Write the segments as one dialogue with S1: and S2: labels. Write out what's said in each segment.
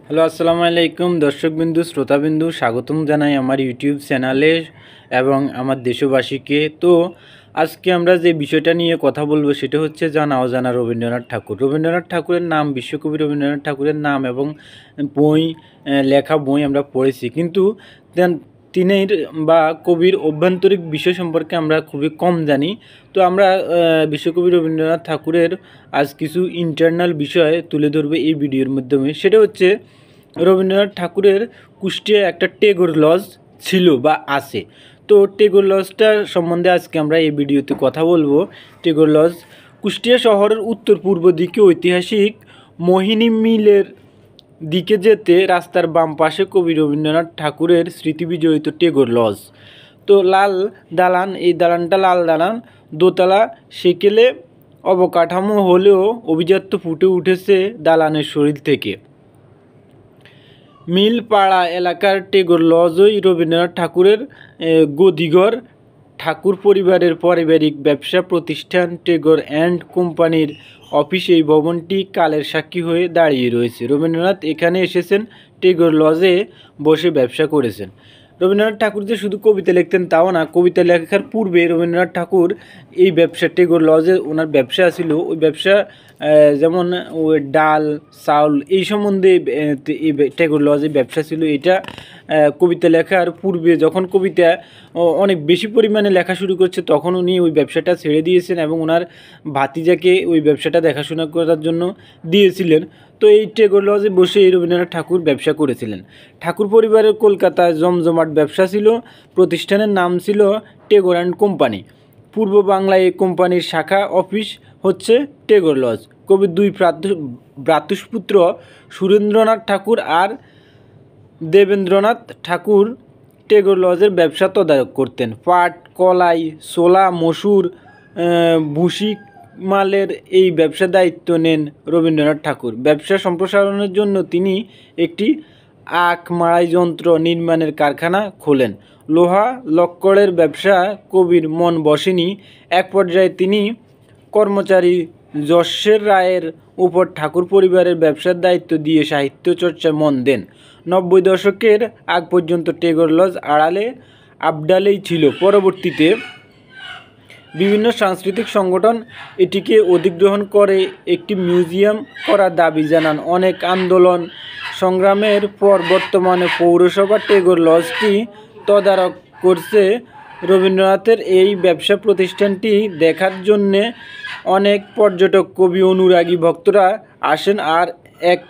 S1: Hello আসসালামু আলাইকুম দর্শকবিন্দু শ্রোতাবিন্দু, স্বাগতম জানাই আমার ইউটিউব চ্যানেলে এবং আমার দেশবাসীকে। তো আজকে আমরা যে বিষয়টা নিয়ে কথা বলবো সেটা হচ্ছে জানা অজানা রবীন্দ্রনাথ ঠাকুর। রবীন্দ্রনাথ ঠাকুরের নাম, বিশ্বকবি রবীন্দ্রনাথ ঠাকুরের নাম এবং বই, লেখা বই আমরা পড়েছি, কিন্তু তিনের বা কবির অভ্যন্তরিক বিষয় সম্পর্কে আমরা খুবই কম জানি। তো আমরা বিশ্বকবি রবীন্দ্রনাথ ঠাকুরের আজ কিছু ইন্টারনাল বিষয় তুলে ধরবো এই ভিডিওর মাধ্যমে। সেটা হচ্ছে রবীন্দ্রনাথ ঠাকুরের কুষ্টিয়ায় একটা টেগোর লজ ছিল বা আছে। তো টেগোর লজটার সম্বন্ধে আজকে আমরা এই ভিডিওতে কথা বলবো। টেগোর লজ কুষ্টিয়া শহরের উত্তর পূর্ব দিকে ঐতিহাসিক মোহিনী মিলের দিকে যেতে রাস্তার বাম পাশে কবি রবীন্দ্রনাথ ঠাকুরের স্মৃতিবিজড়িত টেগোর লজ। তো লাল দালান, এই দালানটা লাল দালান, দোতলা, সেকেলে অবকাঠামো হলেও অভিজাত্য ফুটে উঠেছে দালানের শরীর থেকে। মিলপাড়া এলাকার টেগোর লজই রবীন্দ্রনাথ ঠাকুরের গদিঘর। ঠাকুর পরিবারের পারিবারিক ব্যবসা প্রতিষ্ঠান টেগোর অ্যান্ড কোম্পানির অফিস এই ভবনটি কালের সাক্ষী হয়ে দাঁড়িয়ে রয়েছে। রবীন্দ্রনাথ এখানে এসেছেন, টেগোর লজে বসে ব্যবসা করেছেন। রবীন্দ্রনাথ ঠাকুর যে শুধু কবিতা লিখতেন তাও না, কবিতা লেখার পূর্বে রবীন্দ্রনাথ ঠাকুর এই ব্যবসা, টেগোর লজে ওনার ব্যবসা ছিল। ওই ব্যবসা যেমন ওই ডাল চাউল এই সম্বন্ধে টেগোর লজে ব্যবসা ছিল। এটা কবিতা লেখার পূর্বে, যখন কবিতা অনেক বেশি পরিমাণে লেখা শুরু করছে তখন উনি ওই ব্যবসাটা ছেড়ে দিয়েছেন এবং ওনার ভাতিজাকে ওই ব্যবসাটা দেখাশোনা করার জন্য দিয়েছিলেন। তো এই টেগোর লজে বসে রবীন্দ্রনাথ ঠাকুর ব্যবসা করেছিলেন। ঠাকুর পরিবারের কলকাতায় জমজমাট ব্যবসা ছিল। প্রতিষ্ঠানের নাম ছিল টেগোর অ্যান্ড কোম্পানি। পূর্ব বাংলায় এই কোম্পানির শাখা অফিস হচ্ছে টেগোর লজ। কবির দুই ভ্রাতুষ্পুত্র সুরেন্দ্রনাথ ঠাকুর আর দেবেন্দ্রনাথ ঠাকুর টেগোর লজের ব্যবসা তদারক করতেন। পাট, কলাই, ছোলা, মসুর, ভুসি মালের এই ব্যবসা দায়িত্ব নেন রবীন্দ্রনাথ ঠাকুর। ব্যবসা সম্প্রসারণের জন্য তিনি একটি আখ মাড়াই যন্ত্র নির্মাণের কারখানা খোলেন। লোহা লক্কড়ের ব্যবসা কবির মন বসেনি। এক পর্যায়ে তিনি কর্মচারী যশের রায়ের উপর ঠাকুর পরিবারের ব্যবসার দায়িত্ব দিয়ে সাহিত্য চর্চায় মন দেন। 90 দশকের আগ পর্যন্ত টেগোর লজ আবডালেই ছিল। পরবর্তীতে বিভিন্ন সাংস্কৃতিক সংগঠন এটিকে অধিগ্রহণ করে একটি মিউজিয়াম করার দাবি জানান। অনেক আন্দোলন সংগ্রামের পর বর্তমানে পৌরসভা টেগোর লজটি তদারক করছে। রবীন্দ্রনাথের এই ব্যবসা প্রতিষ্ঠানটি দেখার জন্যে অনেক পর্যটক, কবি, অনুরাগী ভক্তরা আসেন আর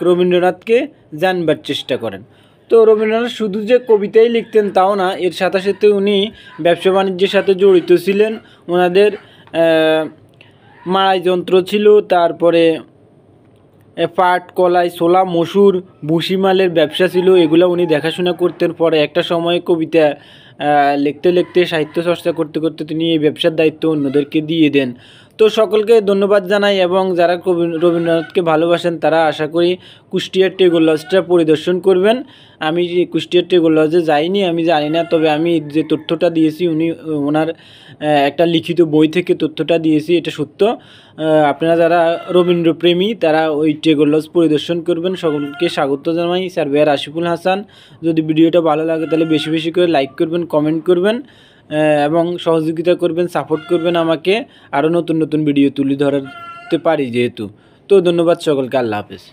S1: রবীন্দ্রনাথকে জানবার চেষ্টা করেন। তো রবীন্দ্রনাথ শুধু যে কবিতাই লিখতেন তাও না, এর সাথে সাথে উনি ব্যবসা বাণিজ্যের সাথে জড়িত ছিলেন। ওনাদের মাড়াই যন্ত্র ছিল, তারপরে পাট, কলাই, ছোলা, মসুর, ভুসিমালের ব্যবসা ছিল। এগুলো উনি দেখাশোনা করতেন। পরে একটা সময় কবিতা লিখতে লিখতে, সাহিত্য চর্চা করতে করতে তিনি এই ব্যবসার দায়িত্ব অন্যদেরকে দিয়ে দেন। তো সকলকে ধন্যবাদ জানাই এবং যারা রবীন্দ্রনাথকে ভালোবাসেন তারা আশা করি কুষ্টিয়ার টেগোর লজটা পরিদর্শন করবেন। আমি কুষ্টিয়ার টেগোর লজে যাইনি, আমি জানি না, তবে আমি যে তথ্যটা দিয়েছি ওনার একটা লিখিত বই থেকে তথ্যটা দিয়েছি, এটা সত্য। আপনারা যারা রবীন্দ্রপ্রেমী তারা ওই টেগোর লজ পরিদর্শন করবেন। সকলকে স্বাগত জানাই। সার্ভেয়ার আশিফুল হাসান। যদি ভিডিওটা ভালো লাগে তাহলে বেশি বেশি করে লাইক করবেন, কমেন্ট করবেন এবং সহযোগিতা করবেন, সাপোর্ট করবেন আমাকে আরও নতুন নতুন ভিডিও তুলে ধরতে পারি যেহেতু। তো ধন্যবাদ সকলকে, আল্লাহ হাফেজ।